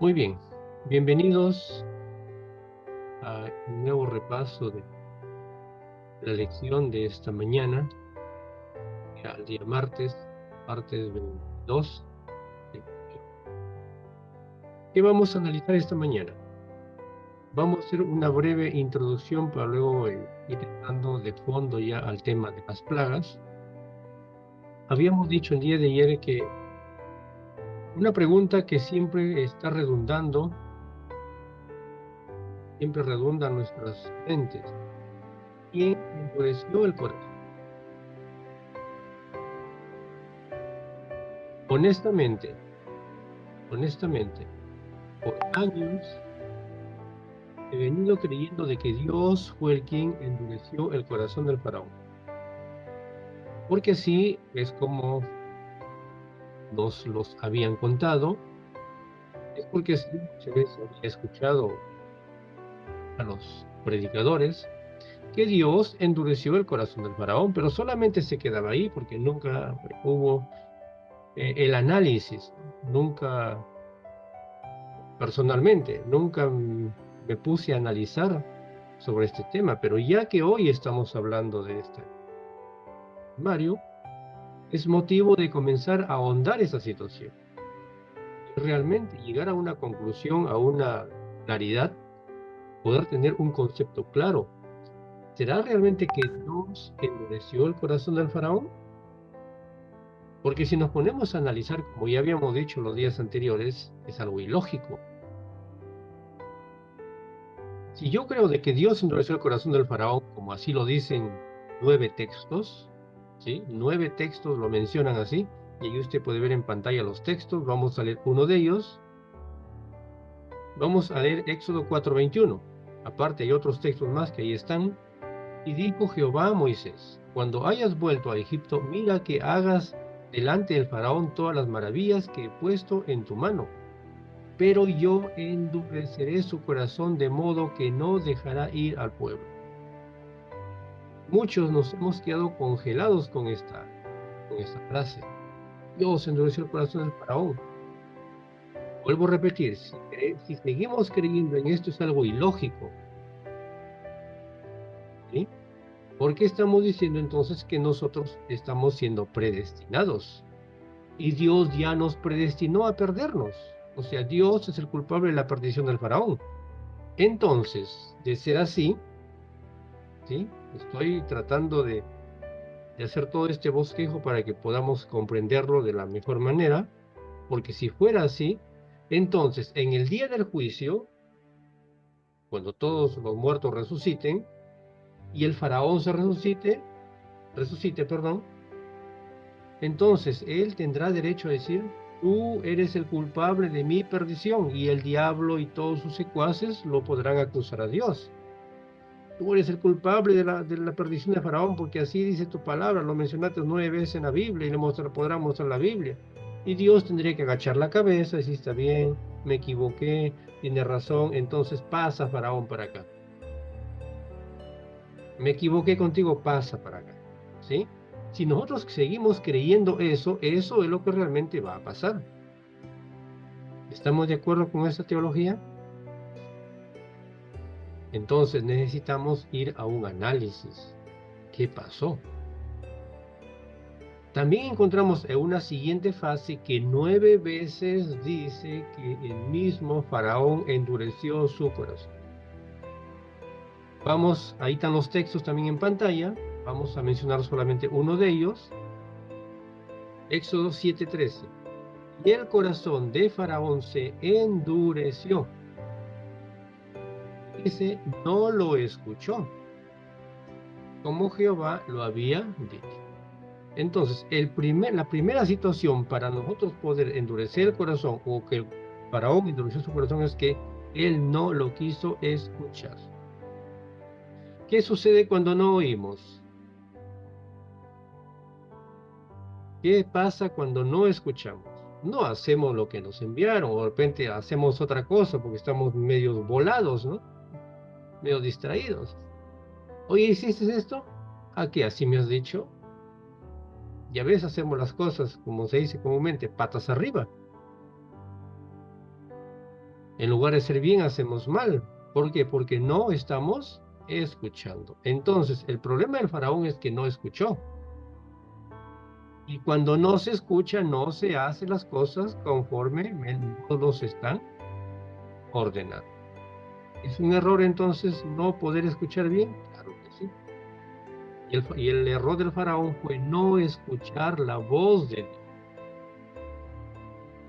Muy bien, bienvenidos a un nuevo repaso de la lección de esta mañana, al día martes 22 de julio. ¿Qué vamos a analizar esta mañana? Vamos a hacer una breve introducción para luego ir entrando de fondo ya al tema de las plagas. Habíamos dicho el día de ayer que una pregunta que siempre está redundando, siempre redunda en nuestras mentes: ¿quién endureció el corazón? Honestamente, honestamente, por años he venido creyendo de que Dios fue el quien endureció el corazón del faraón, porque así es como nos los habían contado, es porque sí, muchas veces había escuchado a los predicadores que Dios endureció el corazón del faraón, pero solamente se quedaba ahí porque nunca hubo el análisis, ¿no? Nunca personalmente, nunca me puse a analizar sobre este tema, pero ya que hoy estamos hablando de este Mario, es motivo de comenzar a ahondar esa situación y realmente llegar a una conclusión, a una claridad, poder tener un concepto claro. ¿Será realmente que Dios endureció el corazón del faraón? Porque si nos ponemos a analizar, como ya habíamos dicho los días anteriores, es algo ilógico. Si yo creo de que Dios endureció el corazón del faraón, como así lo dicen 9 textos, ¿sí? 9 textos lo mencionan así, y ahí usted puede ver en pantalla los textos. Vamos a leer uno de ellos. Vamos a leer Éxodo 4:21. Aparte hay otros textos más que ahí están. Y dijo Jehová a Moisés: cuando hayas vuelto a Egipto, mira que hagas delante del faraón todas las maravillas que he puesto en tu mano. Pero yo endureceré su corazón de modo que no dejará ir al pueblo. Muchos nos hemos quedado congelados con esta frase. Dios endureció el corazón del faraón. Vuelvo a repetir, si seguimos creyendo en esto es algo ilógico, ¿sí? ¿Por qué estamos diciendo entonces que nosotros estamos siendo predestinados? Y Dios ya nos predestinó a perdernos. O sea, Dios es el culpable de la perdición del faraón. Entonces, de ser así, ¿sí? Estoy tratando de hacer todo este bosquejo para que podamos comprenderlo de la mejor manera, porque si fuera así, entonces en el día del juicio, cuando todos los muertos resuciten y el faraón resucite, perdón, entonces él tendrá derecho a decir: tú eres el culpable de mi perdición, y el diablo y todos sus secuaces lo podrán acusar a Dios. Tú eres el culpable de la perdición de Faraón, porque así dice tu palabra, lo mencionaste 9 veces en la Biblia y podrán mostrar la Biblia. Y Dios tendría que agachar la cabeza y decir: está bien, me equivoqué, tiene razón, entonces pasa Faraón para acá. Me equivoqué contigo, pasa para acá. ¿Sí? Si nosotros seguimos creyendo eso, eso es lo que realmente va a pasar. ¿Estamos de acuerdo con esta teología? Entonces necesitamos ir a un análisis. ¿Qué pasó? También encontramos en una siguiente fase que 9 veces dice que el mismo Faraón endureció su corazón. Vamos, ahí están los textos también en pantalla. Vamos a mencionar solamente uno de ellos. Éxodo 7:13. Y el corazón de Faraón se endureció. Dice, no lo escuchó, como Jehová lo había dicho. Entonces, la primera situación para nosotros poder endurecer el corazón, o que el faraón endureció su corazón, es que él no lo quiso escuchar. ¿Qué sucede cuando no oímos? ¿Qué pasa cuando no escuchamos? No hacemos lo que nos enviaron, o de repente hacemos otra cosa porque estamos medio volados, ¿no? Medio distraídos. Oye, ¿hiciste esto? ¿A qué? ¿Así me has dicho? Y a veces hacemos las cosas, como se dice comúnmente, patas arriba. En lugar de hacer bien, hacemos mal. ¿Por qué? Porque no estamos escuchando. Entonces, el problema del faraón es que no escuchó. Y cuando no se escucha, no se hacen las cosas conforme todos están ordenados. ¿Es un error entonces no poder escuchar bien? Claro que sí. Y el error del faraón fue no escuchar la voz de Dios.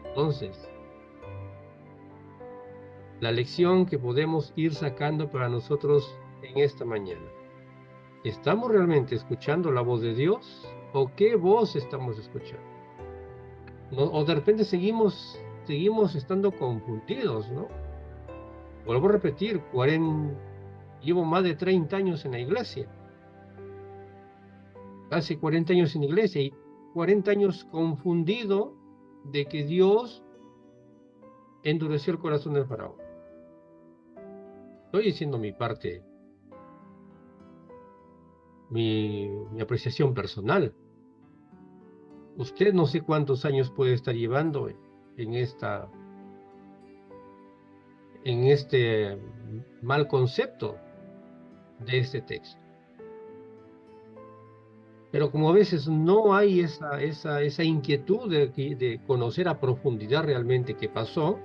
Entonces, la lección que podemos ir sacando para nosotros en esta mañana. ¿Estamos realmente escuchando la voz de Dios? ¿O qué voz estamos escuchando? O de repente seguimos estando confundidos, ¿no? Vuelvo a repetir, llevo más de 30 años en la iglesia. Hace 40 años en la iglesia y 40 años confundido de que Dios endureció el corazón del faraón. Estoy diciendo mi parte, mi apreciación personal. Usted no sé cuántos años puede estar llevando en este mal concepto de este texto. Pero como a veces no hay esa inquietud de conocer a profundidad realmente qué pasó,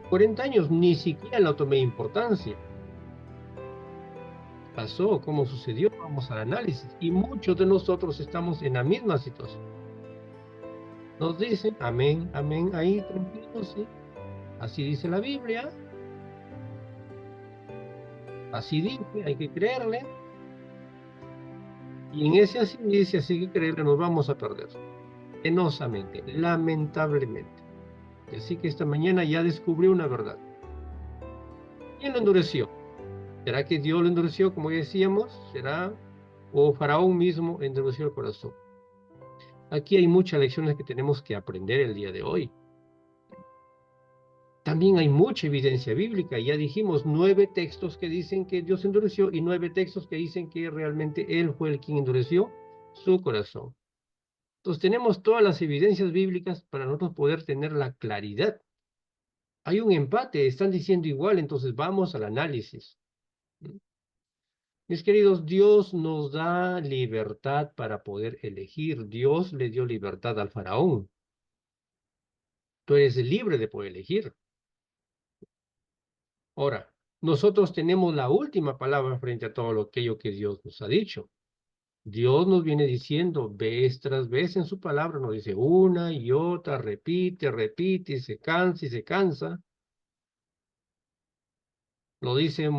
40 años ni siquiera le tomé importancia. Pasó, cómo sucedió, vamos al análisis. Y muchos de nosotros estamos en la misma situación. Nos dicen, amén, amén, ahí tranquilos, sí. Así dice la Biblia. Así dice, hay que creerle. Y en ese así dice, así que creerle, nos vamos a perder. Penosamente, lamentablemente. Así que esta mañana ya descubrí una verdad. ¿Quién lo endureció? ¿Será que Dios lo endureció, como decíamos? ¿Será? ¿O Faraón mismo endureció el corazón? Aquí hay muchas lecciones que tenemos que aprender el día de hoy. También hay mucha evidencia bíblica. Ya dijimos 9 textos que dicen que Dios endureció y 9 textos que dicen que realmente Él fue el quien endureció su corazón. Entonces tenemos todas las evidencias bíblicas para nosotros poder tener la claridad. Hay un empate, están diciendo igual, entonces vamos al análisis. Mis queridos, Dios nos da libertad para poder elegir. Dios le dio libertad al faraón. Tú eres libre de poder elegir. Ahora, nosotros tenemos la última palabra frente a todo aquello que Dios nos ha dicho. Dios nos viene diciendo vez tras vez en su palabra, nos dice una y otra, repite, repite, y se cansa y se cansa. Lo dice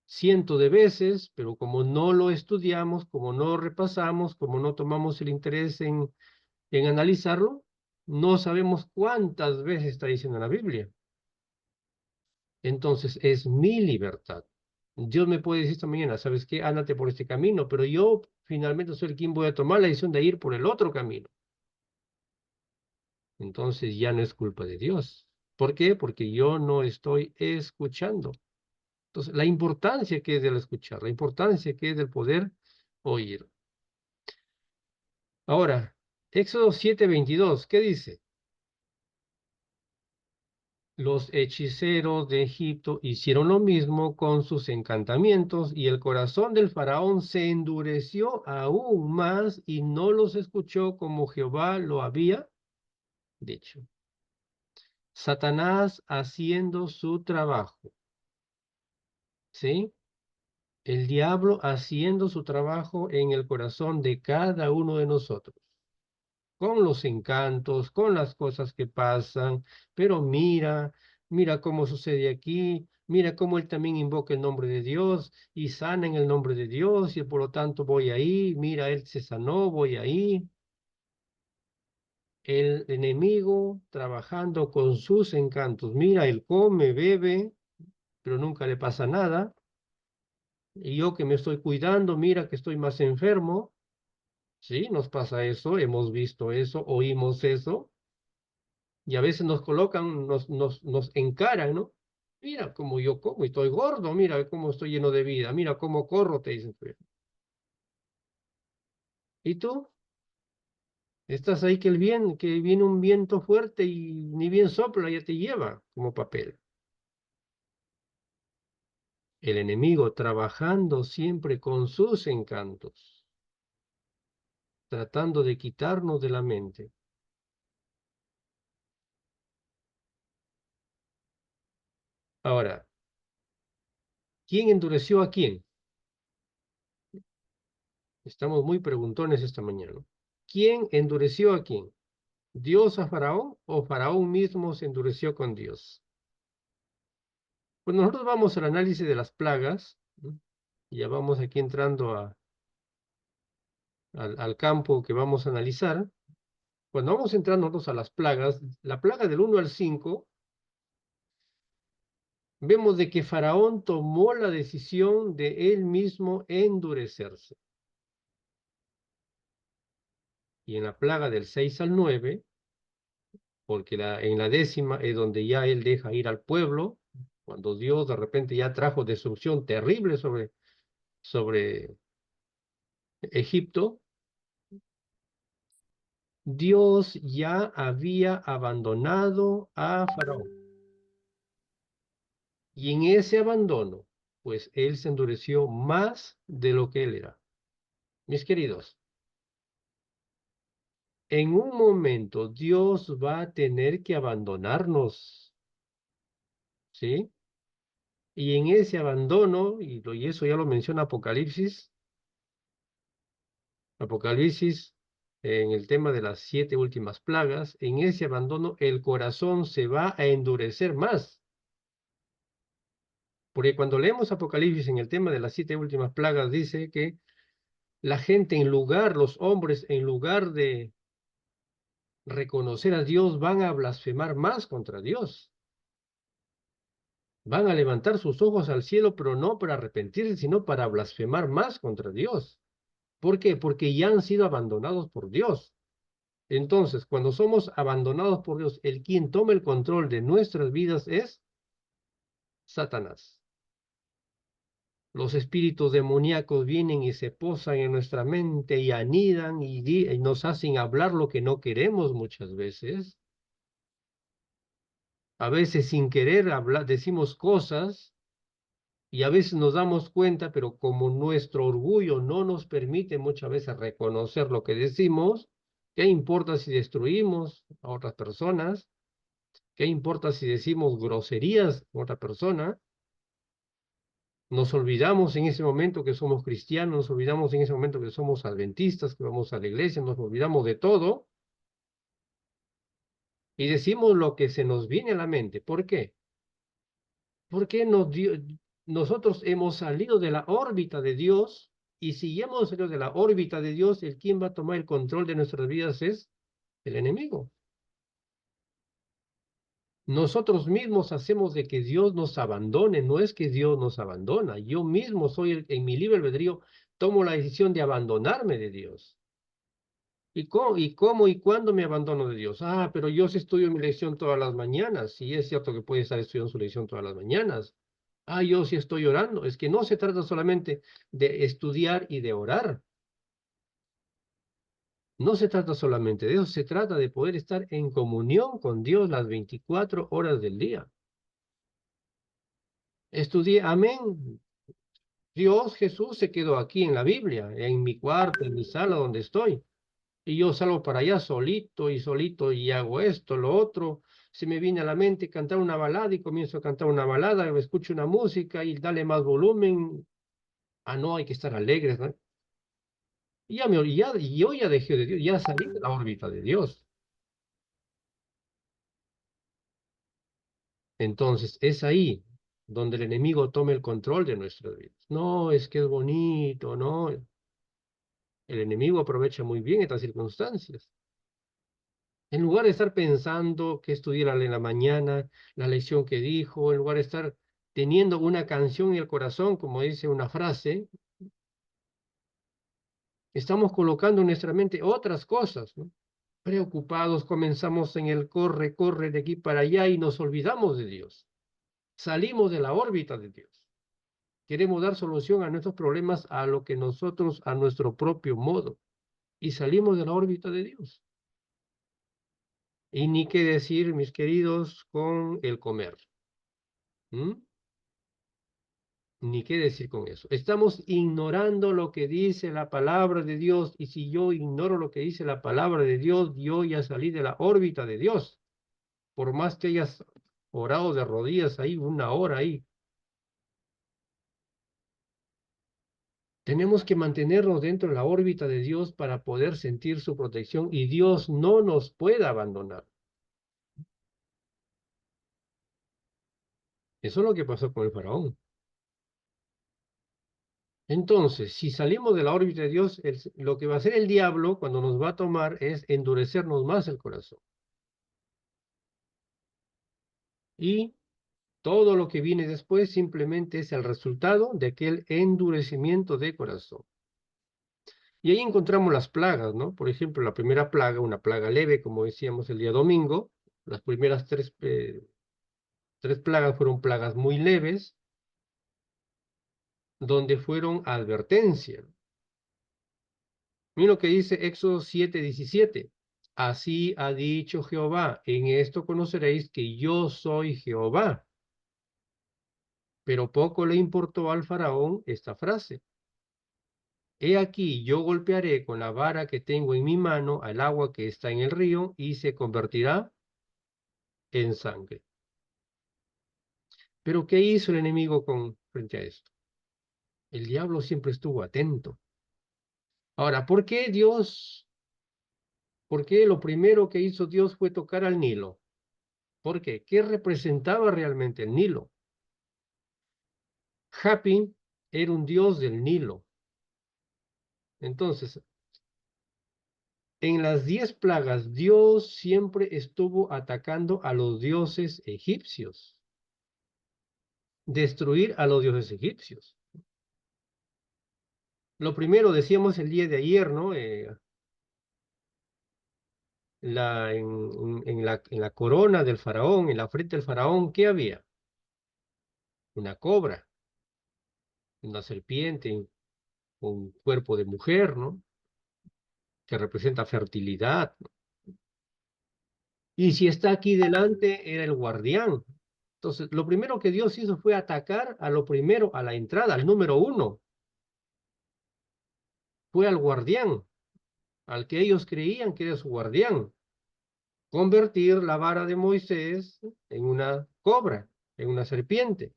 cientos de veces, pero como no lo estudiamos, como no repasamos, como no tomamos el interés en analizarlo, no sabemos cuántas veces está diciendo la Biblia. Entonces, es mi libertad. Dios me puede decir esta mañana, ¿sabes qué? Ándate por este camino, pero yo finalmente soy el quien voy a tomar la decisión de ir por el otro camino. Entonces ya no es culpa de Dios. ¿Por qué? Porque yo no estoy escuchando. Entonces, la importancia que es del escuchar, la importancia que es del poder oír. Ahora, Éxodo 7:22, ¿qué dice? Los hechiceros de Egipto hicieron lo mismo con sus encantamientos y el corazón del faraón se endureció aún más y no los escuchó como Jehová lo había dicho. Satanás haciendo su trabajo, ¿sí? El diablo haciendo su trabajo en el corazón de cada uno de nosotros, con los encantos, con las cosas que pasan, pero mira cómo sucede aquí, mira cómo él también invoca el nombre de Dios y sana en el nombre de Dios y por lo tanto voy ahí, mira, él se sanó, voy ahí. El enemigo trabajando con sus encantos, mira, él come, bebe, pero nunca le pasa nada. Y yo que me estoy cuidando, mira que estoy más enfermo. Sí, nos pasa eso, hemos visto eso, oímos eso. Y a veces nos colocan, nos encaran, ¿no? Mira cómo yo como y estoy gordo, mira cómo estoy lleno de vida, mira cómo corro, te dicen. ¿Y tú? Estás ahí que viene un viento fuerte y ni bien sopla, ya te lleva como papel. El enemigo trabajando siempre con sus encantos, tratando de quitarnos de la mente. Ahora, ¿quién endureció a quién? Estamos muy preguntones esta mañana, ¿no? ¿Quién endureció a quién? ¿Dios a Faraón o Faraón mismo se endureció con Dios? Pues nosotros vamos al análisis de las plagas, ¿no? Y ya vamos aquí entrando al campo que vamos a analizar. Cuando vamos entrando nosotros a las plagas, la plaga del 1 al 5, vemos de que Faraón tomó la decisión de él mismo endurecerse. Y en la plaga del 6 al 9, porque en la 10ª es donde ya él deja ir al pueblo, cuando Dios de repente ya trajo destrucción terrible sobre Egipto, Dios ya había abandonado a Faraón. Y en ese abandono, pues él se endureció más de lo que él era. Mis queridos, en un momento Dios va a tener que abandonarnos, ¿sí? Y en ese abandono, y eso ya lo menciona Apocalipsis, en el tema de las 7 últimas plagas, en ese abandono el corazón se va a endurecer más. Porque cuando leemos Apocalipsis en el tema de las 7 últimas plagas, dice que la gente los hombres, en lugar de reconocer a Dios, van a blasfemar más contra Dios. Van a levantar sus ojos al cielo, pero no para arrepentirse, sino para blasfemar más contra Dios. ¿Por qué? Porque ya han sido abandonados por Dios. Entonces, cuando somos abandonados por Dios, el quien toma el control de nuestras vidas es Satanás. Los espíritus demoníacos vienen y se posan en nuestra mente y anidan y nos hacen hablar lo que no queremos muchas veces. A veces sin querer decimos cosas y a veces nos damos cuenta, pero como nuestro orgullo no nos permite muchas veces reconocer lo que decimos, ¿qué importa si destruimos a otras personas? ¿Qué importa si decimos groserías a otra persona? Nos olvidamos en ese momento que somos cristianos, nos olvidamos en ese momento que somos adventistas, que vamos a la iglesia, nos olvidamos de todo y decimos lo que se nos viene a la mente. ¿Por qué? Porque nosotros hemos salido de la órbita de Dios y si ya hemos salido de la órbita de Dios, el quien va a tomar el control de nuestras vidas es el enemigo. Nosotros mismos hacemos de que Dios nos abandone, no es que Dios nos abandona. Yo mismo en mi libre albedrío, tomo la decisión de abandonarme de Dios. ¿Y cuándo me abandono de Dios? Ah, pero yo sí estudio mi lección todas las mañanas. Sí, es cierto que puede estar estudiando su lección todas las mañanas. Ah, yo sí estoy orando. Es que no se trata solamente de estudiar y de orar. No se trata solamente de eso, se trata de poder estar en comunión con Dios las 24 horas del día. Estudié, amén. Dios, Jesús se quedó aquí en la Biblia, en mi cuarto, en mi sala donde estoy. Y yo salgo para allá solito y hago esto, lo otro. Se me viene a la mente cantar una balada y comienzo a cantar una balada, escucho una música y dale más volumen. Ah, no, hay que estar alegres, ¿no? Y yo ya dejé de Dios, ya salí de la órbita de Dios. Entonces, es ahí donde el enemigo toma el control de nuestras vidas. No, es que es bonito, no. El enemigo aprovecha muy bien estas circunstancias. En lugar de estar pensando que estudiar en la mañana, la lección que dijo, en lugar de estar teniendo una canción en el corazón, como dice una frase, estamos colocando en nuestra mente otras cosas, ¿no? Preocupados, comenzamos en el corre, corre de aquí para allá y nos olvidamos de Dios. Salimos de la órbita de Dios. Queremos dar solución a nuestros problemas a lo que nosotros, a nuestro propio modo, y salimos de la órbita de Dios. Y ni qué decir, mis queridos, con el comer. ¿Mm? Ni qué decir con eso. Estamos ignorando lo que dice la palabra de Dios. Y si yo ignoro lo que dice la palabra de Dios, yo ya salí de la órbita de Dios. Por más que hayas orado de rodillas ahí, una hora ahí. Tenemos que mantenernos dentro de la órbita de Dios para poder sentir su protección y Dios no nos puede abandonar. Eso es lo que pasó con el faraón. Entonces, si salimos de la órbita de Dios, lo que va a hacer el diablo cuando nos va a tomar es endurecernos más el corazón. Y todo lo que viene después simplemente es el resultado de aquel endurecimiento de corazón. Y ahí encontramos las plagas, ¿no? Por ejemplo, la primera plaga, una plaga leve, como decíamos el día domingo. Las primeras tres plagas fueron plagas muy leves, donde fueron advertencia. Mira lo que dice Éxodo 7:17. Así ha dicho Jehová, en esto conoceréis que yo soy Jehová. Pero poco le importó al faraón esta frase. He aquí, yo golpearé con la vara que tengo en mi mano al agua que está en el río y se convertirá en sangre. Pero ¿qué hizo el enemigo frente a esto? El diablo siempre estuvo atento. Ahora, por qué lo primero que hizo Dios fue tocar al Nilo? ¿Por qué? ¿Qué representaba realmente el Nilo? Hapi era un dios del Nilo. Entonces, en las 10 plagas, Dios siempre estuvo atacando a los dioses egipcios, destruir a los dioses egipcios. Lo primero, decíamos el día de ayer, ¿no? En la corona del faraón, en la frente del faraón, ¿qué había? Una cobra, una serpiente, un cuerpo de mujer, ¿no? Que representa fertilidad, ¿no? Y si está aquí delante, era el guardián. Entonces, lo primero que Dios hizo fue atacar a lo primero, a la entrada, al número uno. Fue al guardián, al que ellos creían que era su guardián. Convertir la vara de Moisés en una cobra, en una serpiente.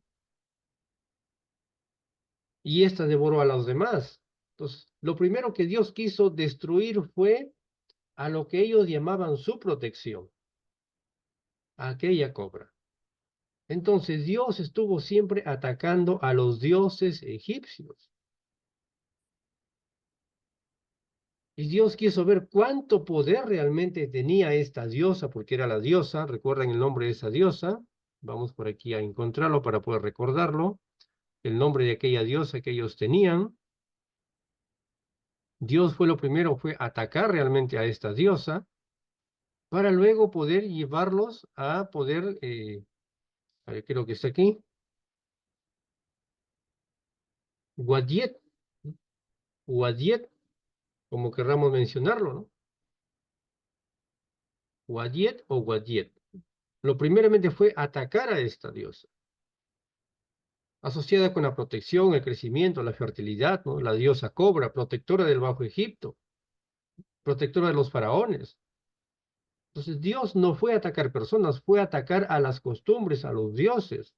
Y esta devoró a los demás. Entonces, lo primero que Dios quiso destruir fue a lo que ellos llamaban su protección, a aquella cobra. Entonces Dios estuvo siempre atacando a los dioses egipcios. Y Dios quiso ver cuánto poder realmente tenía esta diosa, porque era la diosa, recuerdan el nombre de esa diosa, vamos por aquí a encontrarlo para poder recordarlo, el nombre de aquella diosa que ellos tenían. Dios fue lo primero, fue atacar realmente a esta diosa, para luego poder llevarlos a poder, a ver, creo que está aquí, Guadiet, Guadiet, como querramos mencionarlo, ¿no? Guadiet o Guadiet. Lo primeramente fue atacar a esta diosa, asociada con la protección, el crecimiento, la fertilidad, ¿no? La diosa cobra, protectora del Bajo Egipto, protectora de los faraones. Entonces Dios no fue a atacar personas, fue a atacar a las costumbres, a los dioses.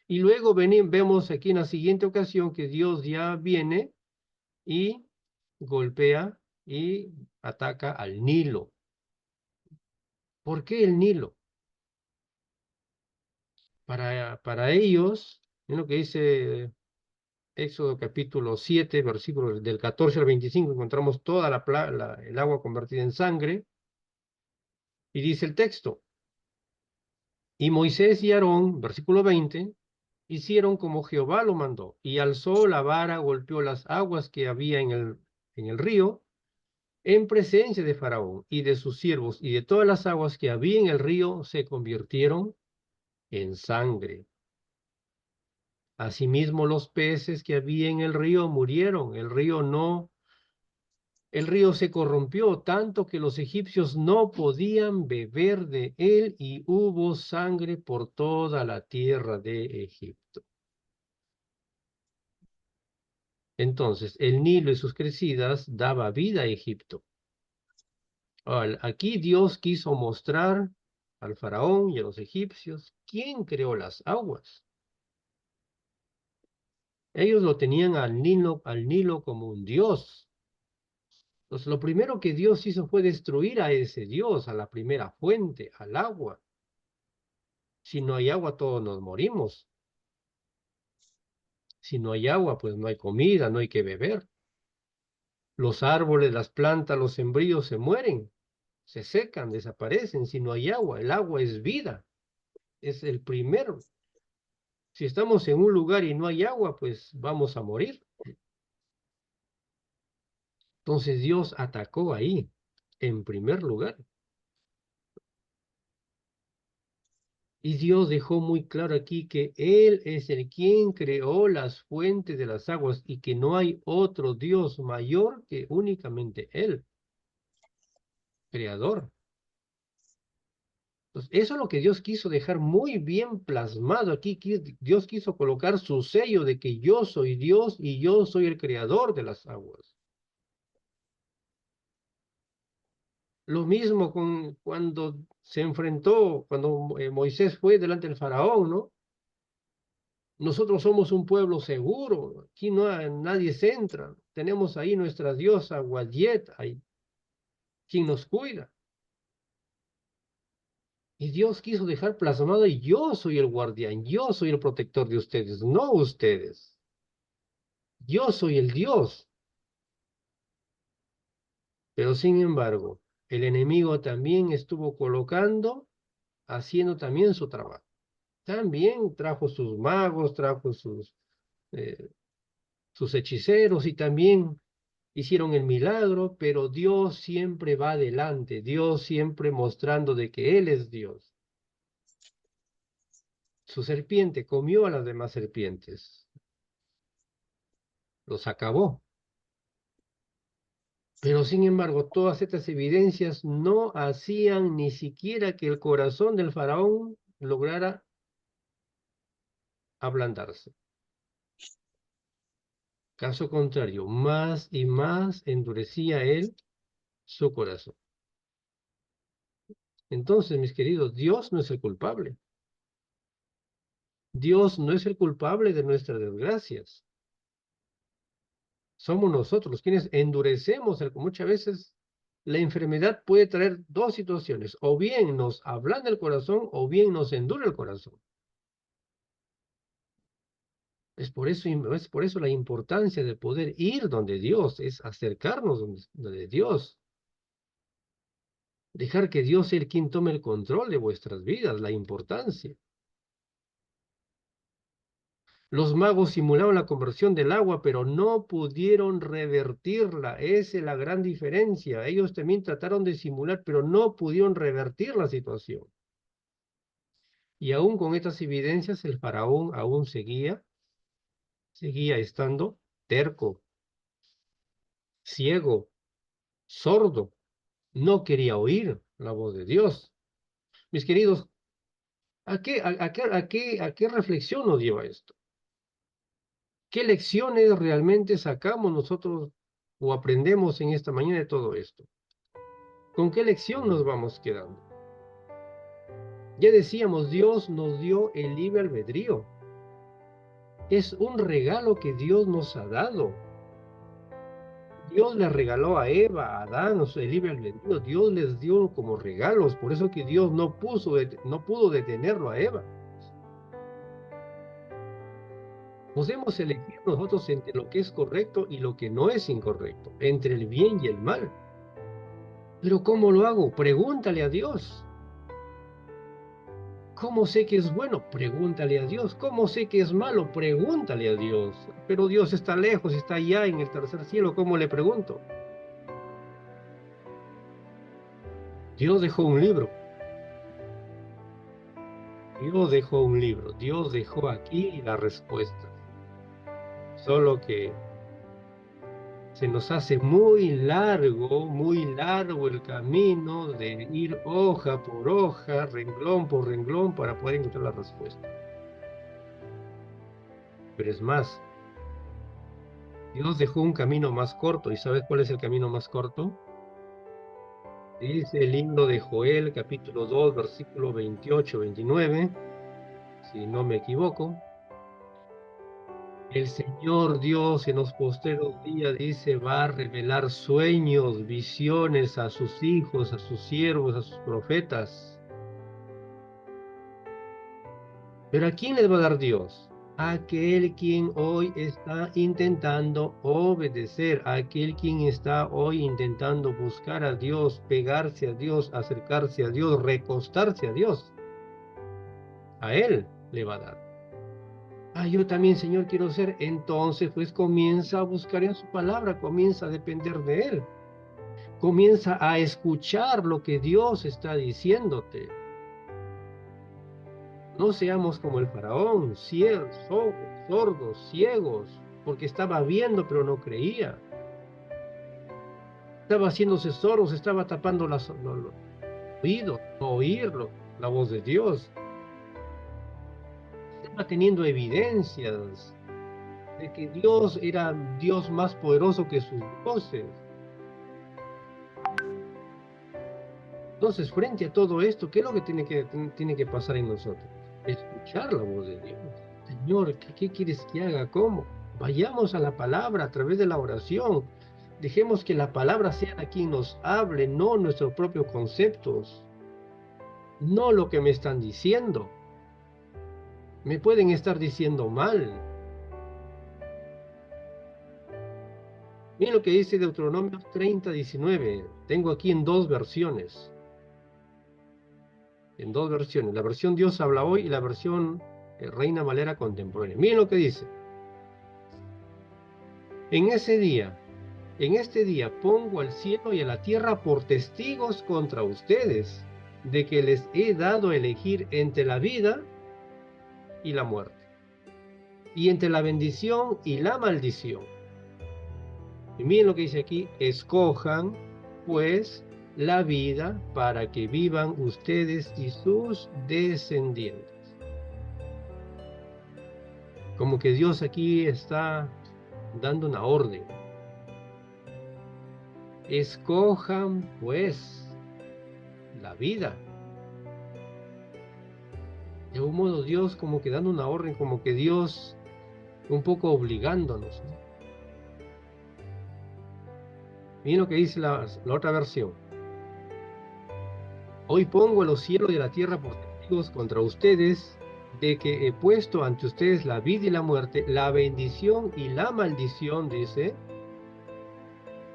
Y luego vemos aquí en la siguiente ocasión que Dios ya viene y golpea y ataca al Nilo. ¿Por qué el Nilo? Para ellos, en lo que dice Éxodo capítulo 7, versículos del 14 al 25, encontramos toda el agua convertida en sangre, y dice el texto, y Moisés y Aarón, versículo 20, hicieron como Jehová lo mandó, y alzó la vara, golpeó las aguas que había en el río, en presencia de Faraón y de sus siervos, y de todas las aguas que había en el río se convirtieron en sangre. Asimismo, los peces que había en el río murieron. El río no El río se corrompió tanto que los egipcios no podían beber de él y hubo sangre por toda la tierra de Egipto. Entonces, el Nilo y sus crecidas daba vida a Egipto. Aquí Dios quiso mostrar al faraón y a los egipcios quién creó las aguas. Ellos lo tenían al Nilo como un dios. Entonces, lo primero que Dios hizo fue destruir a ese dios, a la primera fuente, al agua. Si no hay agua, todos nos morimos. Si no hay agua, pues no hay comida, no hay que beber. Los árboles, las plantas, los sembríos se mueren, se secan, desaparecen si no hay agua. El agua es vida, es el primero. Si estamos en un lugar y no hay agua, pues vamos a morir. Entonces Dios atacó ahí, en primer lugar. Y Dios dejó muy claro aquí que Él es el quien creó las fuentes de las aguas y que no hay otro Dios mayor que únicamente Él, creador. Entonces, eso es lo que Dios quiso dejar muy bien plasmado aquí. Dios quiso colocar su sello de que yo soy Dios y yo soy el creador de las aguas. Lo mismo cuando se enfrentó, cuando Moisés fue delante del faraón, ¿no? Nosotros somos un pueblo seguro, aquí nadie se entra. Tenemos ahí nuestra diosa Guayet, ahí, quien nos cuida. Y Dios quiso dejar plasmado, y yo soy el guardián, yo soy el protector de ustedes, no ustedes. Yo soy el Dios. Pero sin embargo, el enemigo también estuvo colocando, haciendo también su trabajo. También trajo sus magos, trajo eh, sus hechiceros y también hicieron el milagro, pero Dios siempre va adelante, Dios siempre mostrando de que Él es Dios. Su serpiente comió a las demás serpientes, los acabó. Pero sin embargo, todas estas evidencias no hacían ni siquiera que el corazón del faraón lograra ablandarse. Caso contrario, más y más endurecía él su corazón. Entonces, mis queridos, Dios no es el culpable. Dios no es el culpable de nuestras desgracias. Somos nosotros quienes endurecemos. Muchas veces la enfermedad puede traer dos situaciones. O bien nos ablanda el corazón o bien nos endure el corazón. Es por eso la importancia de poder ir donde Dios, es acercarnos donde Dios. Dejar que Dios sea el quien tome el control de vuestras vidas, la importancia. Los magos simularon la conversión del agua, pero no pudieron revertirla. Esa es la gran diferencia. Ellos también trataron de simular, pero no pudieron revertir la situación. Y aún con estas evidencias, el faraón aún seguía estando terco, ciego, sordo. No quería oír la voz de Dios. Mis queridos, ¿a qué reflexión nos lleva esto? ¿Qué lecciones realmente sacamos nosotros o aprendemos en esta mañana de todo esto? ¿Con qué lección nos vamos quedando? Ya decíamos, Dios nos dio el libre albedrío. Es un regalo que Dios nos ha dado. Dios le regaló a Eva, a Adán, el libre albedrío. Dios les dio como regalos. Por eso que Dios no pudo detenerlo a Eva. Podemos elegir nosotros entre lo que es correcto y lo que no es incorrecto, entre el bien y el mal. Pero ¿cómo lo hago? Pregúntale a Dios. ¿Cómo sé que es bueno? Pregúntale a Dios. ¿Cómo sé que es malo? Pregúntale a Dios. Pero Dios está lejos, está allá en el tercer cielo. ¿Cómo le pregunto? Dios dejó un libro. Dios dejó un libro. Dios dejó aquí la respuesta. Solo que se nos hace muy largo el camino de ir hoja por hoja, renglón por renglón, para poder encontrar la respuesta. Pero es más, Dios dejó un camino más corto. ¿Y sabes cuál es el camino más corto? Dice el libro de Joel, capítulo 2, versículo 28-29, si no me equivoco. El Señor Dios en los postreros días, dice, va a revelar sueños, visiones a sus hijos, a sus siervos, a sus profetas. ¿Pero a quién les va a dar Dios? A aquel quien hoy está intentando obedecer, a aquel quien está hoy intentando buscar a Dios, pegarse a Dios, acercarse a Dios, recostarse a Dios. A Él le va a dar. Yo también, Señor, quiero ser. Entonces, pues comienza a buscar en su palabra, comienza a depender de Él. Comienza a escuchar lo que Dios está diciéndote. No seamos como el faraón, sordos, ciegos, porque estaba viendo pero no creía. Estaba haciéndose sordos, estaba tapando los oídos, no oírlo, la voz de Dios. Estaba teniendo evidencias de que Dios era Dios más poderoso que sus dioses. Entonces, frente a todo esto, ¿qué es lo que tiene que pasar en nosotros? Escuchar la voz de Dios. Señor, ¿qué quieres que haga? ¿Cómo? Vayamos a la palabra a través de la oración. Dejemos que la palabra sea la quien nos hable, no nuestros propios conceptos, no lo que me están diciendo. Me pueden estar diciendo mal. Miren lo que dice Deuteronomio 30:19. Tengo aquí en dos versiones. En dos versiones. La versión Dios habla hoy y la versión Reina Valera contemporánea. Miren lo que dice. En este día pongo al cielo y a la tierra por testigos contra ustedes, de que les he dado a elegir entre la vida y la muerte, y entre la bendición y la maldición. Y miren lo que dice aquí: escojan pues la vida para que vivan ustedes y sus descendientes. Como que Dios aquí está dando una orden. Escojan pues la vida. De un modo Dios como que dando una orden, como que Dios un poco obligándonos, ¿no? Miren lo que dice la otra versión. Hoy pongo los cielos y la tierra por testigos contra ustedes, de que he puesto ante ustedes la vida y la muerte, la bendición y la maldición, dice.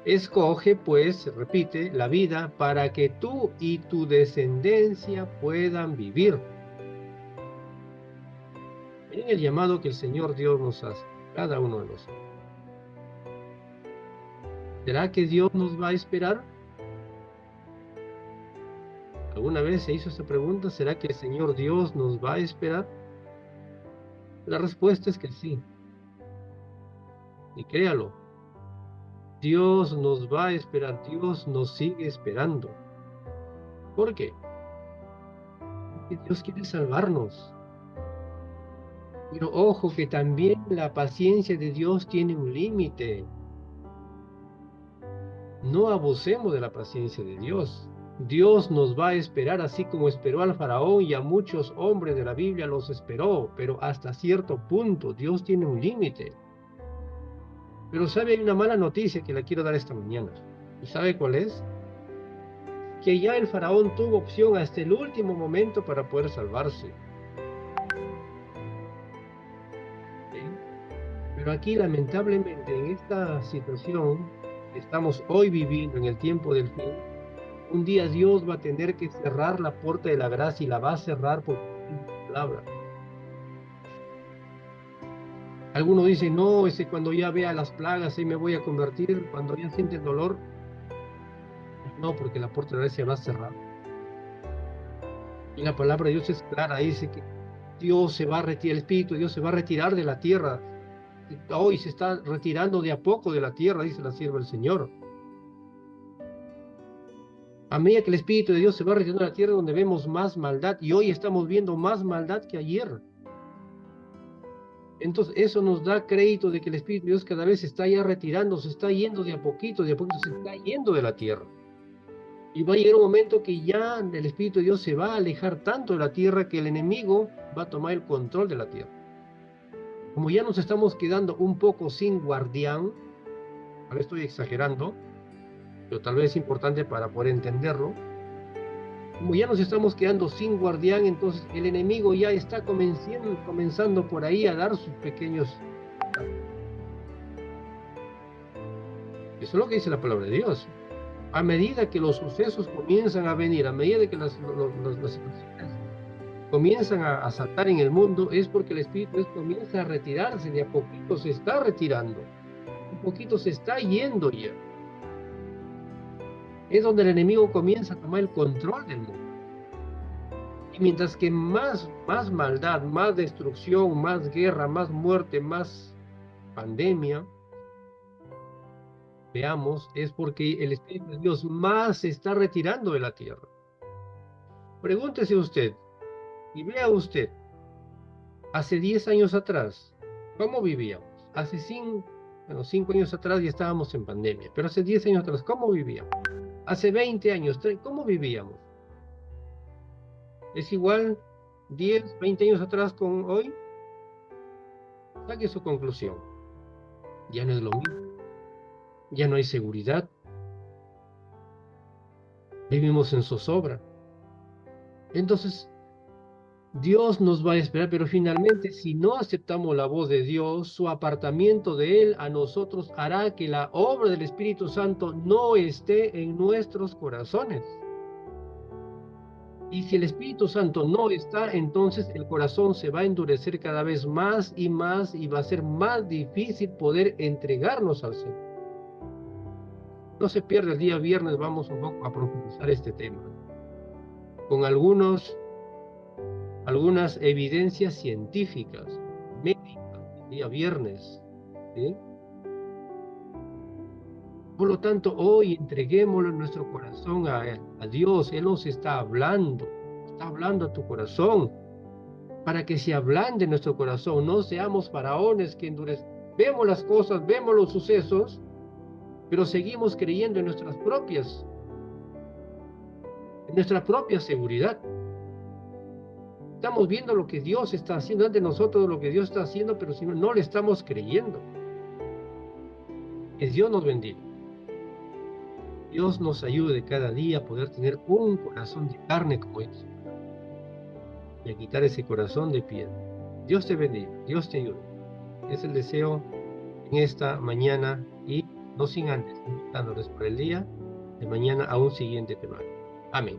Escoge pues, repite, la vida para que tú y tu descendencia puedan vivir. Miren el llamado que el Señor Dios nos hace, cada uno de nosotros. ¿Será que Dios nos va a esperar? ¿Alguna vez se hizo esta pregunta? ¿Será que el Señor Dios nos va a esperar? La respuesta es que sí. Y créalo, Dios nos va a esperar, Dios nos sigue esperando. ¿Por qué? Porque Dios quiere salvarnos. Pero ojo que también la paciencia de Dios tiene un límite. No abusemos de la paciencia de Dios. Dios nos va a esperar así como esperó al faraón y a muchos hombres de la Biblia los esperó, pero hasta cierto punto. Dios tiene un límite. Pero sabe, hay una mala noticia que la quiero dar esta mañana. ¿Y sabe cuál es? Que ya el faraón tuvo opción hasta el último momento para poder salvarse. ¿Sí? Pero aquí, lamentablemente, en esta situación que estamos hoy viviendo en el tiempo del fin, un día Dios va a tener que cerrar la puerta de la gracia y la va a cerrar por su palabra. Algunos dicen, no, cuando ya vea las plagas, ahí me voy a convertir, cuando ya siente el dolor. No, porque la puerta de la gracia va a cerrar. Y la palabra de Dios es clara, dice que Dios se va a retirar, el Espíritu de Dios se va a retirar de la tierra hoy se está retirando de a poco de la tierra, dice la sierva del Señor. A medida que el Espíritu de Dios se va retirando de la tierra, donde vemos más maldad, y hoy estamos viendo más maldad que ayer. Entonces, eso nos da crédito de que el Espíritu de Dios cada vez se está ya retirando, se está yendo de a poquito se está yendo de la tierra. Y va a llegar un momento que ya el Espíritu de Dios se va a alejar tanto de la tierra que el enemigo va a tomar el control de la tierra. Como ya nos estamos quedando un poco sin guardián, ahora estoy exagerando, pero tal vez es importante para poder entenderlo. Como ya nos estamos quedando sin guardián, entonces el enemigo ya está comenzando por ahí a dar sus pequeños... Eso es lo que dice la palabra de Dios. A medida que los sucesos comienzan a venir, a medida que las situaciones comienzan a saltar en el mundo, es porque el Espíritu de Dios comienza a retirarse, de a poquito se está retirando, un poquito se está yendo ya. Es donde el enemigo comienza a tomar el control del mundo. Y mientras que más maldad, más destrucción, más guerra, más muerte, más pandemia, veamos, es porque el Espíritu de Dios más se está retirando de la tierra. Pregúntese usted, y vea usted, hace 10 años atrás, ¿cómo vivíamos? Hace 5 años atrás ya estábamos en pandemia, pero hace 10 años atrás, ¿cómo vivíamos? Hace 20 años, ¿cómo vivíamos? ¿Es igual 10, 20 años atrás con hoy? Saque su conclusión. Ya no es lo mismo. Ya no hay seguridad. Vivimos en zozobra. Entonces, Dios nos va a esperar, pero finalmente, si no aceptamos la voz de Dios, su apartamiento de Él a nosotros hará que la obra del Espíritu Santo no esté en nuestros corazones. Y si el Espíritu Santo no está, entonces el corazón se va a endurecer cada vez más y va a ser más difícil poder entregarnos al Señor. No se pierda, el día viernes vamos un poco a profundizar este tema, con algunas evidencias científicas, médicas, el día viernes, ¿sí? Por lo tanto, hoy entreguémoslo en nuestro corazón a Dios. Él nos está hablando a tu corazón, para que se ablande nuestro corazón, no seamos faraones que endurecen. Vemos las cosas, vemos los sucesos, pero seguimos creyendo en nuestra propia seguridad. Estamos viendo lo que Dios está haciendo ante nosotros, lo que Dios está haciendo, pero si no le estamos creyendo. Que Dios nos bendiga. Dios nos ayude cada día a poder tener un corazón de carne como Dios, y a quitar ese corazón de piedra. Dios te bendiga, Dios te ayude. Es el deseo en esta mañana, y no sin antes invitándoles por el día de mañana a un siguiente tema. Amén.